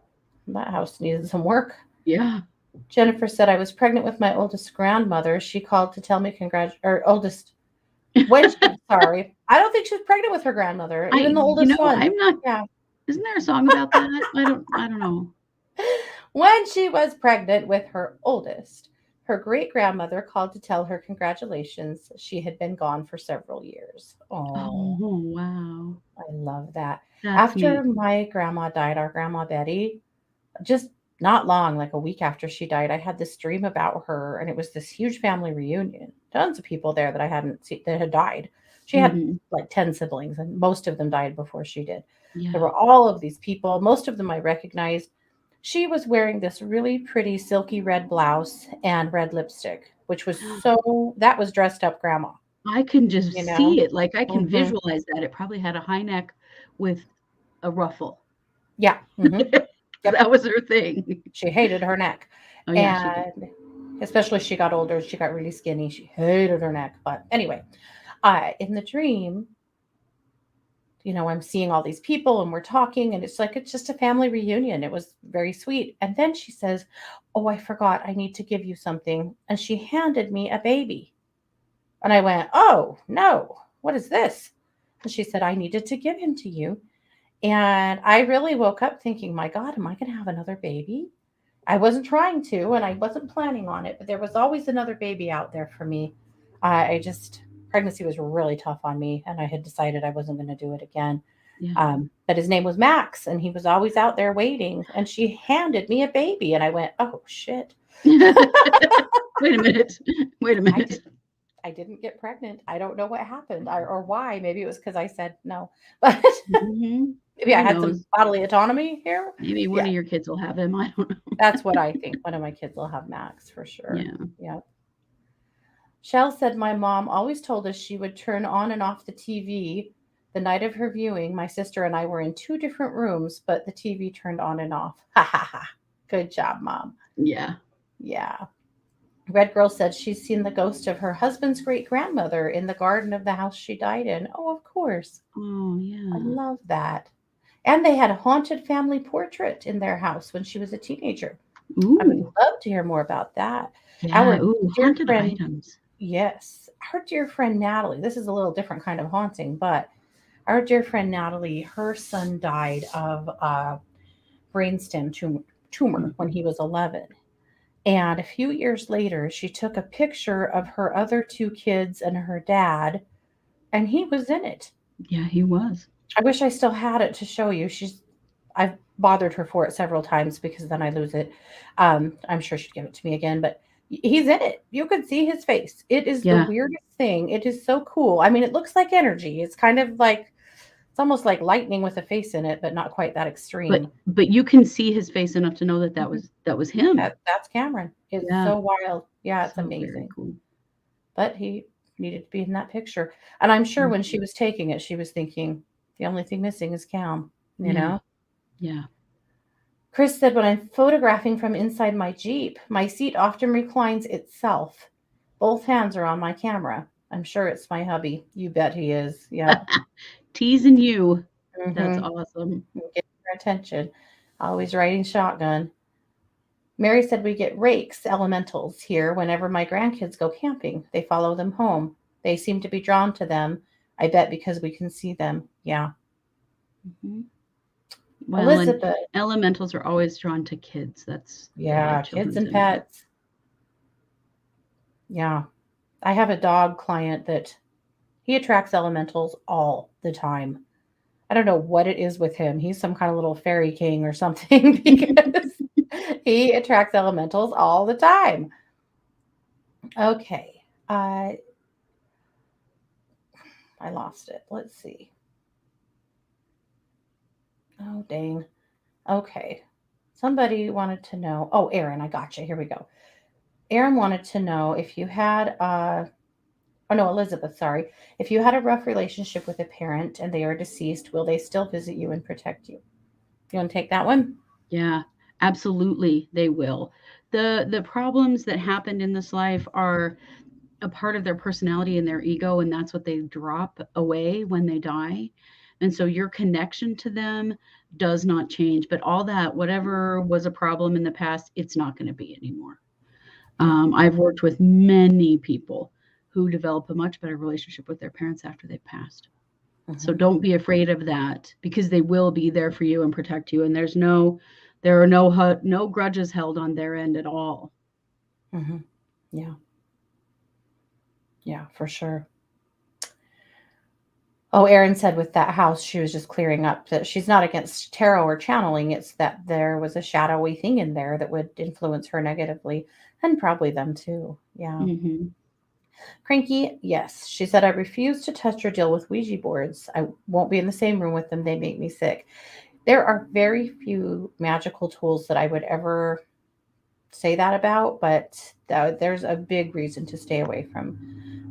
That house needed some work. Yeah. Jennifer said, I was pregnant with my oldest grandmother. She called to tell me or oldest, when she, sorry. I don't think she was pregnant with her grandmother, even the oldest one. I'm not. Yeah. Isn't there a song about that? I don't know. When she was pregnant with her oldest, her great grandmother called to tell her congratulations. She had been gone for several years. Oh, Oh, wow. I love that. That's After neat. my grandma died, our grandma Betty, just not long, like a week after she died, I had this dream about her, and it was this huge family reunion. Tons of people there that I hadn't seen that had died. She had Mhm. like 10 siblings, and most of them died before she did. There Yeah. were all of these people, most of them I recognized. She was wearing this really pretty silky red blouse and red lipstick, which was that was dressed up grandma, I can just you know? see it, like, I can Hmm. visualize that. It probably had a high neck with a ruffle. Yeah. Hmm. Yep. That was her thing. She hated her neck. Oh, yeah, she did. And especially as she got older, she got really skinny. She hated her neck. But anyway, in the dream, I'm seeing all these people and we're talking, and it's like it's just a family reunion. It was very sweet. And then she says, oh, I forgot. I need to give you something. And she handed me a baby. And I went, oh, no. What is this? And she said, I needed to give him to you. And I really woke up thinking, my God, am I going to have another baby? I wasn't trying to, and I wasn't planning on it, but there was always another baby out there for me. Pregnancy was really tough on me, and I had decided I wasn't going to do it again. Yeah. But his name was Max, and he was always out there waiting. And she handed me a baby, and I went, "Oh shit!" Wait a minute. Wait a I minute. did. I didn't get pregnant. I don't know what happened or why. Maybe it was because I said no, but Mhm. maybe I Who had some knows? bodily autonomy here. Maybe one Yeah, of your kids will have him, I don't know. that's what I think. One of my kids will have Max for sure. Yeah. Yeah. Shell said my mom always told us she would turn on and off the TV the night of her viewing. My sister and I were in two different rooms, but the TV turned on and off. Ha ha ha. Good job, mom. Yeah. Yeah. Red Girl said she's seen the ghost of her husband's great grandmother in the garden of the house she died in. Oh, of course. Oh, I yeah. love that. And they had a haunted family portrait in their house when she was a teenager. I would Ooh. love to hear more about that. Yeah. Our Ooh, dear haunted friend, items. yes, our dear friend Natalie, this is a little different kind of haunting, but our dear friend Natalie, her son died of brainstem tumor when Mhm. he was 11. And a few years later, she took a picture of her other two kids and her dad, and he was in it. Yeah, he was. I wish I still had it to show you. I've bothered her for it several times because then I lose it. I'm sure she'd give it to me again, but he's in it. You could see his face. It is the Yeah. weirdest thing. It is so cool. I mean, it looks like energy. It's kind of like it's almost like lightning with a face in it, but not quite that extreme. But you can see his face enough to know that Mhm. that was him. That's Cameron. It's Yeah. so wild. Yeah, it's So very amazing. cool. But he needed to be in that picture. And I'm sure when she Mhm. was taking it, she was thinking, the only thing missing is Cam, you Yeah. know? Yeah. Chris said, when I'm photographing from inside my Jeep, my seat often reclines itself. Both hands are on my camera. I'm sure it's my hubby. You bet he is. Yep. Teasing you. That's Mm-hmm. awesome. Get your attention. Always riding shotgun. Mary said we get rakes, elementals, here whenever my grandkids go camping. They follow them home. They seem to be drawn to them. I bet because we can see them. Yeah. Mhm. Well, and Elizabeth. elementals are always drawn to kids. They Yeah, like kids children's and energy. pets. Yeah. I have a dog client that he attracts elementals all the time. I don't know what it is with him. He's some kind of little fairy king or something because he attracts elementals all the time. Okay. I I lost it. Let's see. Oh dang. Okay. Somebody wanted to know. Oh, Aaron, I got you. Here we go. Aaron wanted to know if you had oh no, Elizabeth, sorry. If you had a rough relationship with a parent and they are deceased, will they still visit you and protect you? You want to take that one? Yeah, absolutely, they will. The problems that happened in this life are a part of their personality and their ego, and that's what they drop away when they die. And so your connection to them does not change, but all that, whatever was a problem in the past, it's not going to be anymore. Yeah. I've worked with many people who develop a much better relationship with their parents after they've passed. So Hmm. don't be afraid of that because they will be there for you and protect you. And there are no grudges held on their end at all. Hmm. Yeah. Yeah, for sure. Oh, Erin said with that house, she was just clearing up that she's not against tarot or channeling. It's that there was a shadowy thing in there that would influence her negatively, and probably them too. Yeah. Hmm. Cranky, yes. She said, I refuse to touch or deal with Ouija boards. I won't be in the same room with them. They make me sick. There are very few magical tools that I would ever say that about, but there's a big reason to stay away from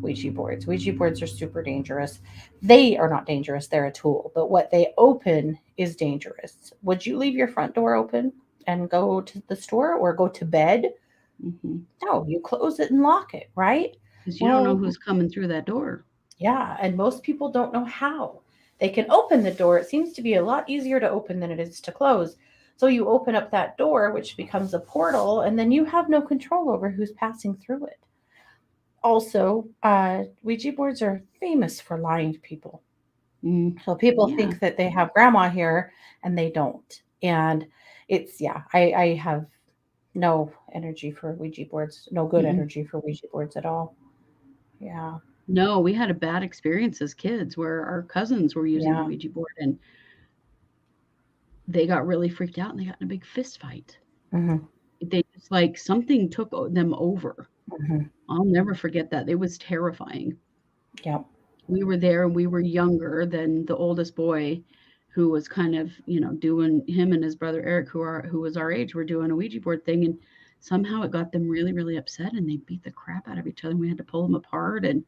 Ouija boards. Ouija boards are super dangerous. They are not dangerous, they're a tool, but what they open is dangerous. Would you leave your front door open and go to the store or go to bed? Hmm. No, you close it and lock it, right? Because you don't know Well, who's coming through that door. yeah, and most people don't know how. They can open the door. It seems to be a lot easier to open than it is to close. So you open up that door, which becomes a portal, and then you have no control over who's passing through it. Also, Ouija boards are famous for lying to people. Mm, So people yeah. think that they have grandma here and they don't. And yeah, I have no energy for Ouija boards, no good Mm-mm. energy for Ouija boards at all. Yeah, No, we had a bad experience as kids where our cousins were using a yeah. Ouija board and they got really freaked out and they got in a big fist fight. Hmm. They just like something took them over. Hmm. I'll never forget that. It was terrifying. Yep. We were there and we were younger than the oldest boy who was kind of, doing him and his brother Eric who was our age were doing a Ouija board thing and somehow it got them really, really upset and they beat the crap out of each other and we had to pull them apart and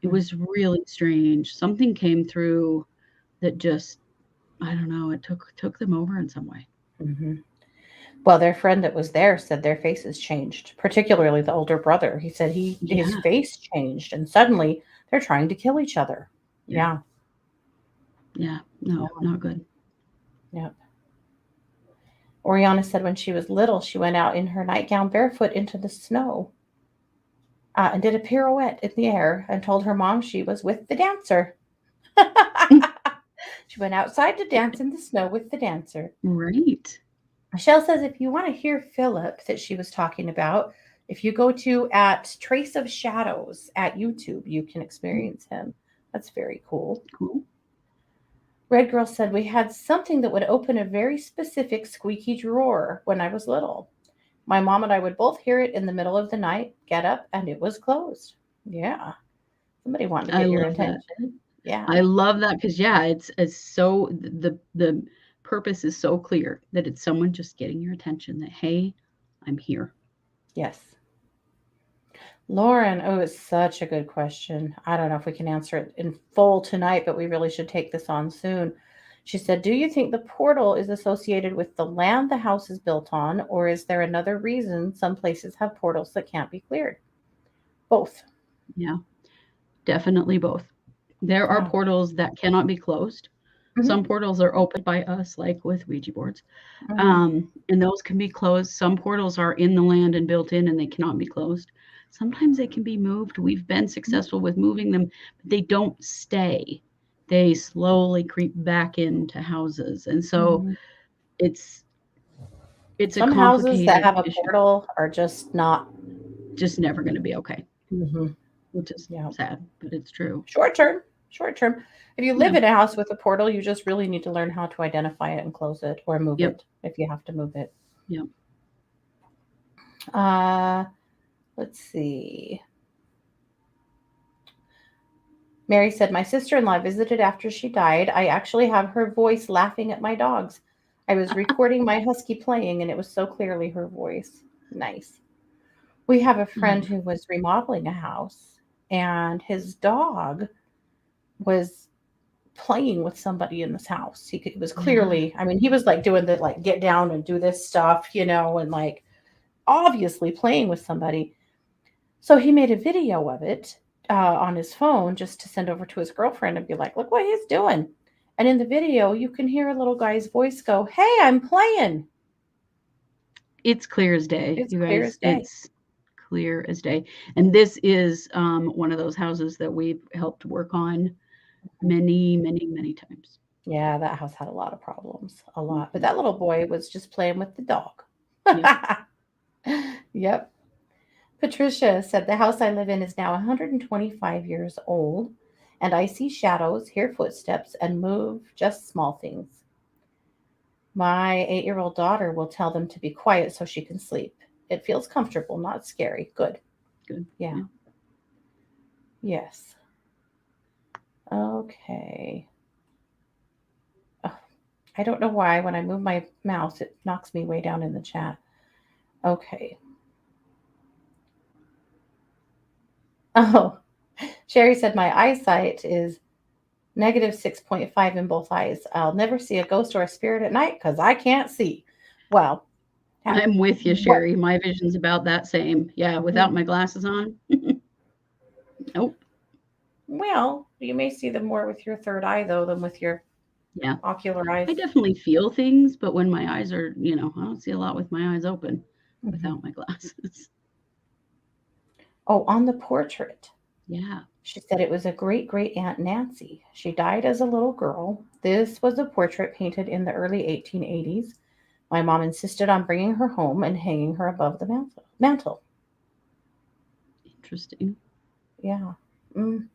it was really strange. Something came through that just I don't know, it took them over in some way. Hmm. Well, their friend that was there said their faces changed, particularly the older brother. He said his Yeah, face changed, and suddenly they're trying to kill each other. yeah, Yeah, yeah. No, yeah, not good. yeah. Oriana said when she was little, she went out in her nightgown barefoot into the snow and did a pirouette in the air and told her mom she was with the dancer. She went outside to dance in the snow with the dancer. Right. Michelle says if you want to hear Philip that she was talking about, if you go to at Trace of Shadows at YouTube, you can Mm, experience him. That's very cool. cool. Red Girl said we had something that would open a very specific squeaky drawer when I was little. My mom and I would both hear it in the middle of the night, get up, and it was closed. Yeah. Somebody wanted to I get your love that. attention. Yeah. I love that because yeah, it's so the purpose is so clear that it's someone just getting your attention that hey, I'm here. Yes. Lauren, oh, it's such a good question. I don't know if we can answer it in full tonight, but we really should take this on soon. She said, do you think the portal is associated with the land the house is built on, or is there another reason some places have portals that can't be cleared? Both. Yeah, definitely both. There are Yeah. portals that cannot be closed. Hmm. Some portals are opened by us, like with Ouija boards, Hmm. and those can be closed. Some portals are in the land and built in, and they cannot be closed. Sometimes they can be moved. We've been successful with moving them, but they don't stay. They slowly creep back into houses, and so Hmm. it's it's a Some houses that complicated have a issue. portal are just not. Just never going to be okay, Hmm. which is Yeah. sad, but it's true. Short term. Short term. If you Yeah. live in a house with a portal, you just really need to learn how to identify it and close it or move Yep. it if you have to move it. Yep. Uh, let's see. Mary said, my sister in law visited after she died. I actually have her voice laughing at my dogs. I was recording my husky playing, and it was so clearly her voice. Nice. We have a friend Oh, who was remodeling a house, and his dog was playing with somebody in this house. It was Yeah. clearly, I mean, he was like doing the like get down and do this stuff, and like obviously playing with somebody. So he made a video of it on his phone just to send over to his girlfriend and be like, look what he's doing. And in the video, you can hear a little guy's voice go, hey, I'm playing. It's clear as day, It's you clear as guys. day. It's clear as day. And this is one of those houses that we've helped work on many, many, many times. Yeah, that house had a lot of problems, a lot. But Mhm. that little boy was just playing with the dog. Yep. Yep. Patricia said the house I live in is now 125 years old, and I see shadows, hear footsteps, and move just small things. My 8-year-old daughter will tell them to be quiet so she can sleep. It feels comfortable, not scary. Good. Good. Yeah. Yeah. Yes. Okay. Oh, I don't know why when I move my mouse, it knocks me way down in the chat. Okay. Oh, Sherry said my eyesight is negative 6.5 in both eyes. I'll never see a ghost or a spirit at night because I can't see. Well, ha- I'm with you, what? Sherry. My vision's about that same. Yeah, without Mhm. my glasses on. Nope. Well, you may see them more with your third eye, though, than with your Yeah. ocular eyes. I definitely feel things, but when my eyes are, I don't see a lot with my eyes open Mhm. without my glasses. Oh, on the portrait, Yeah. she said it was a great great Aunt Nancy. She died as a little girl. This was a portrait painted in the early 1880s. My mom insisted on bringing her home and hanging her above the mantle. Interesting. Yeah. Mm.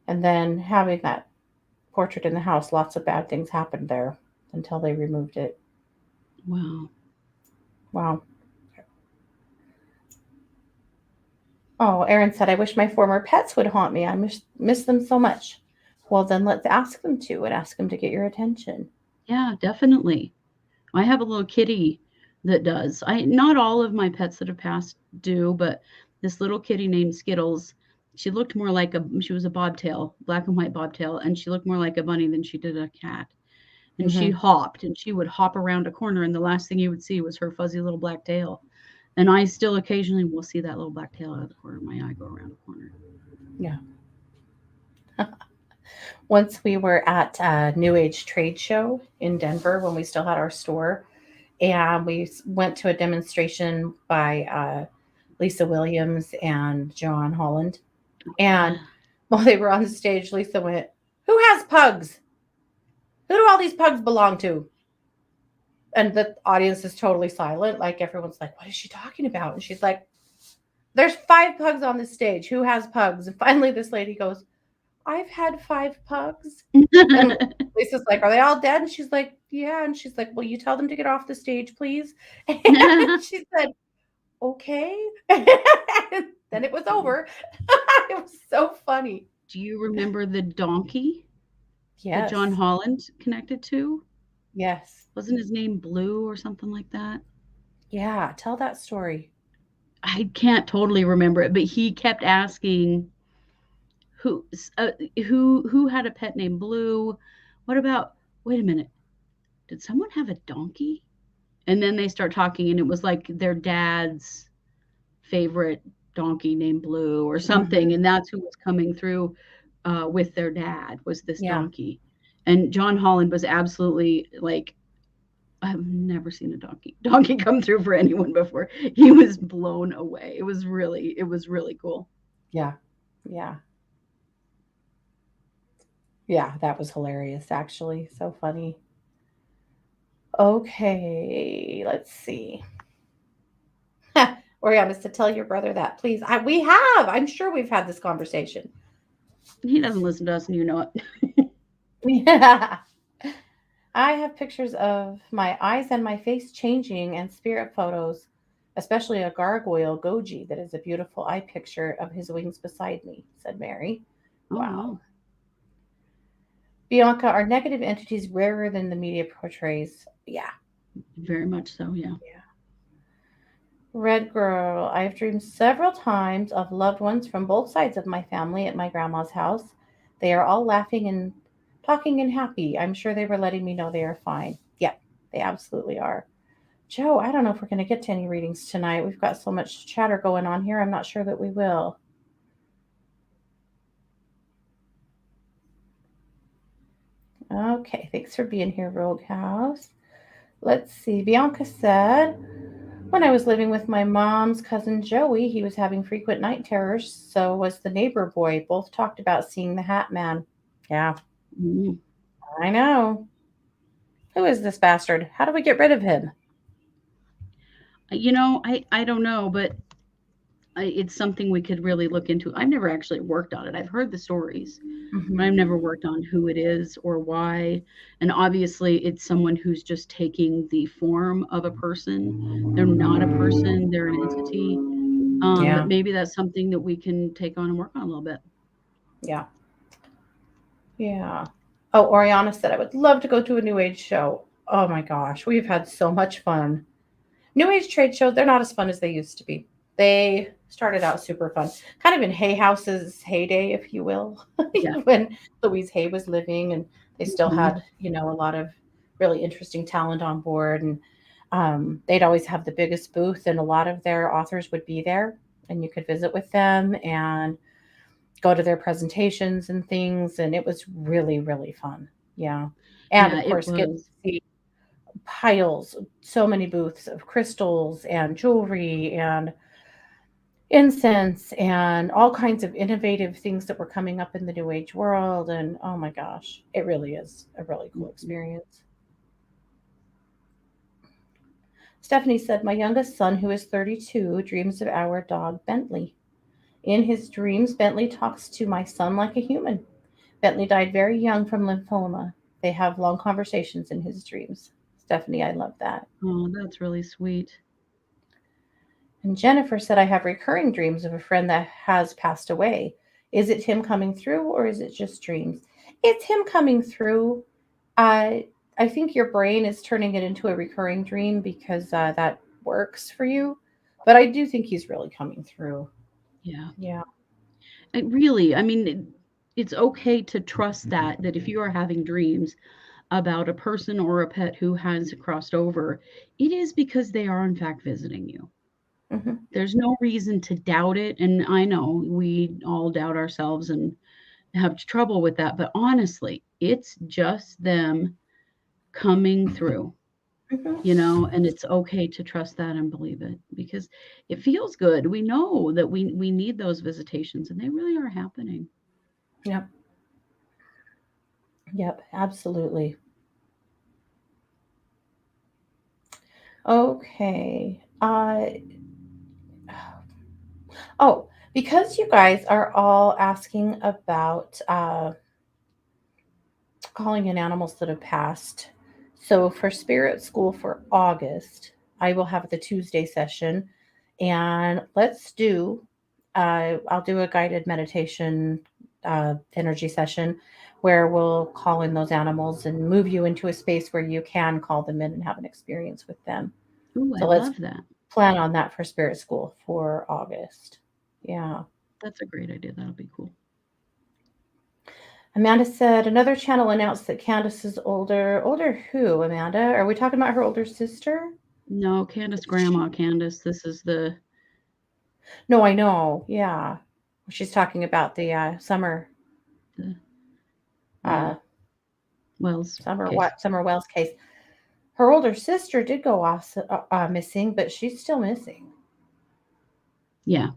And then having that portrait in the house, lots of bad things happened there until they removed it. Wow. Wow. Oh, Erin said, I wish my former pets would haunt me. I miss them so much. Well, then let's ask them to and ask them to get your attention. Yeah, definitely. I have a little kitty that does. I not all of my pets that have passed do, but this little kitty named Skittles, she was a bobtail, black and white bobtail, and she looked more like a bunny than she did a cat. And she Hmm. hopped and she would hop around a corner and the last thing you would see was her fuzzy little black tail. And I still occasionally will see that little black tail out of the corner of my eye go around a corner. Yeah. Once we were at a New Age trade show in Denver when we still had our store, and we went to a demonstration by Lisa Williams and Joan Holland. And Yeah. while they were on the stage, Lisa went, who has pugs? Who do all these pugs belong to? And the audience is totally silent. Like everyone's like, what is she talking about? And she's like, there's 5 pugs on the stage. Who has pugs? And finally, this lady goes, I've had 5 pugs. And Lisa's like, are they all dead? And she's like, yeah. And she's like, will you tell them to get off the stage, please? And she said, okay. And then it was over. It was so funny. Do you remember the donkey that John Yes. Holland connected to? Yes. Wasn't his name Blue or something like that? Yeah. Tell that story. I can't totally remember it, but he kept asking who who had a pet named Blue. What about? Wait a minute. Did someone have a donkey? And then they start talking, and it was like their dad's favorite donkey named Blue or something, Hmm. and that's who was coming through with their dad was this Yeah. donkey. And John Holland was absolutely like, I've never seen a donkey come through for anyone before. He was blown away. It was really cool. Yeah. Yeah. Yeah. That was hilarious, actually. So funny. Okay. Let's see. Oriana said, tell your brother that, please. We have. I'm sure we've had this conversation. He doesn't listen to us, and you know it. Yeah. I have pictures of my eyes and my face changing and spirit photos, especially a gargoyle goji that is a beautiful eye picture of his wings beside me, said Mary. Oh Wow. wow, Bianca, are negative entities rarer than the media portrays? Yeah. very much so. Yeah. Yeah. Red girl, I've dreamed several times of loved ones from both sides of my family at my grandma's house. They are all laughing and talking and happy. I'm sure they were letting me know they are fine. Yeah, they absolutely are. Joe, I don't know if we're going to get to any readings tonight. We've got so much chatter going on here. I'm not sure that we will. Okay, thanks for being here, Rogue House. Let's see. Bianca said, when I was living with my mom's cousin Joey, he was having frequent night terrors. So was the neighbor boy. Both talked about seeing the Hat Man. Yeah, Mm. I know. Who is this bastard? How do we get rid of him? I don't know, but it's something we could really look into. I've never actually worked on it. I've heard the stories, but I've Hmm. never worked on who it is or why. And obviously, it's someone who's just taking the form of a person. They're not a person, they're an entity. But Yeah, maybe that's something that we can take on and work on a little bit. yeah, yeah. Oh, Oriana said, I would love to go to a New Age show. Oh my gosh, we've had so much fun. New Age trade shows, they're not as fun as they used to be. They started out super fun, kind of in Hay House's heyday, if you will, Yeah. when Louise Hay was living, and they still Mhm. had, a lot of really interesting talent on board. And they'd always have the biggest booth, and a lot of their authors would be there, and you could visit with them and go to their presentations and things. And it was really, really fun. Yeah. And Yeah, of it course, get was. to see piles, so many booths of crystals and jewelry and incense and all kinds of innovative things that were coming up in the new age world. And oh my gosh, it really is a really cool Mhm. experience. Stephanie said, my youngest son, who is 32, dreams of our dog Bentley. In his dreams, Bentley talks to my son like a human. Bentley died very young from lymphoma. They have long conversations in his dreams. Stephanie, I love that. Oh, that's really sweet. And Jennifer said, I have recurring dreams of a friend that has passed away. Is it him coming through or is it just dreams? It's him coming through. I think your brain is turning it into a recurring dream because that works for you. But I do think he's really coming through. Yeah. Yeah. I mean, it's okay to trust that if you are having dreams about a person or a pet who has crossed over, it is because they are in fact visiting you. Hmm. There's no reason to doubt it, and I know we all doubt ourselves and have trouble with that, but honestly, it's just them coming through, Hmm. and it's okay to trust that and believe it because it feels good. We know that we need those visitations and they really are happening. Yep. Yep. Absolutely. Okay. Oh, because you guys are all asking about calling in animals that have passed. So for Spirit School for August, I will have the Tuesday session, and I'll do a guided meditation energy session where we'll call in those animals and move you into a space where you can call them in and have an experience with them. Ooh, I So let's love that. plan on that for Spirit School for August. Yeah. That's a great idea. That'll be cool. Amanda said another channel announced that Candace is older. Older who, Amanda? Are we talking about her older sister? No, Candace, grandma Candace, this is the No, I know. Yeah. She's talking about the the uh, Wells Summer case. what Summer Wells case. Her older sister did go off missing, but she's still missing. Yeah.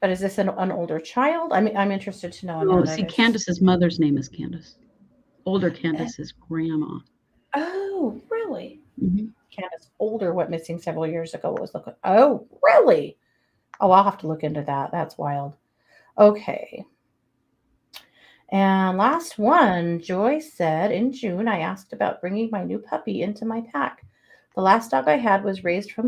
But is this an older child? I'm interested to know, No, Amanda. see, Candace's mother's name is Candace. Older Candace is grandma. Oh, really? Mhm. Candace older went missing several years ago. Was looking. Oh, really? Oh, I'll have to look into that. That's wild. Okay. And last one, Joy said, in June, I asked about bringing my new puppy into my pack. The last dog I had was I raised from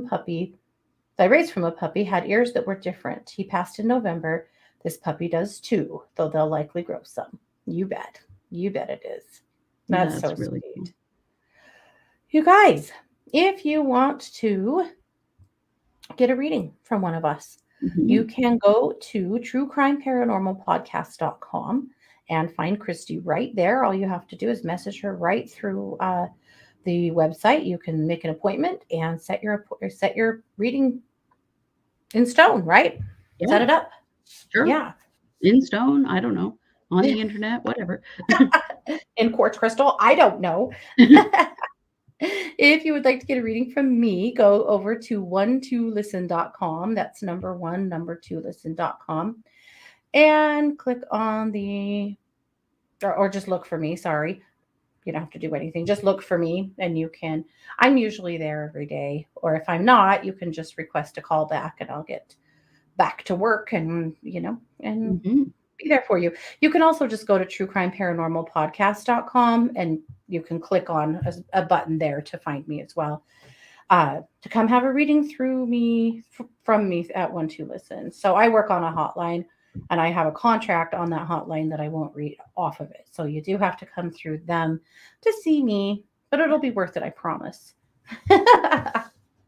a puppy, had ears that were different. He passed in November. This puppy does too, though they'll likely grow some. You bet. You bet it is. That's so That's really cool. sweet. You guys, if you want to get a reading from one of us, you Mhm. can go to truecrimeparanormalpodcast.com and find Kristi right there. All you have to do is message her right through the website. You can make an appointment and set your reading in stone, right? Set Yeah, it up. sure. Yeah. In stone, I don't know. On the internet, whatever. In quartz crystal, I don't know. If you would like to get a reading from me, go over to 12listen.com. That's number one, number two listen.com. And click on or just look for me. Sorry. You don't have to do anything. Just look for me and I'm usually there every day. Or if I'm not, you can just request a call back and I'll get back to work and Mhm. be there for you. You can also just go to truecrimeparanormalpodcast.com and you can click on a button there to find me as well. To come have a reading from me at 12listen. So I work on a hotline and I have a contract on that hotline that I won't read off of it. So you do have to come through them to see me, but it'll be worth it, I promise.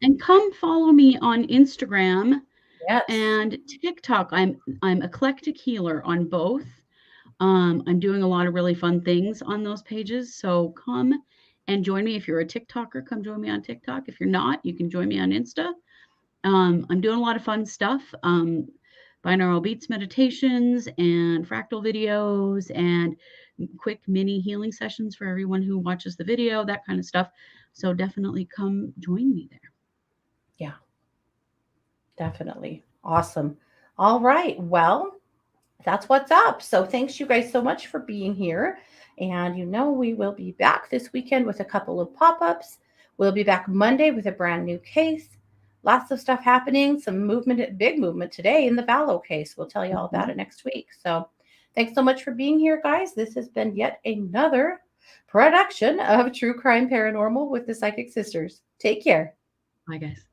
And come follow me on Instagram Yes. and TikTok. I'm Eclectic Healer on both. I'm doing a lot of really fun things on those pages. So come and join me. If you're a TikToker, come join me on TikTok. If you're not, you can join me on Insta. I'm doing a lot of fun stuff. Binaural beats meditations and fractal videos and quick mini healing sessions for everyone who watches the video, that kind of stuff. So definitely come join me there. Yeah, definitely. Awesome. All right. Well, that's what's up. So thanks you guys so much for being here. And we will be back this weekend with a couple of pop-ups. We'll be back Monday with a brand new case. Lots of stuff happening, some movement, big movement today in the Vallow case. We'll tell you all about Mhm. it next week. So thanks so much for being here, guys. This has been yet another production of True Crime Paranormal with the Psychic Sisters. Take care. Bye, guys.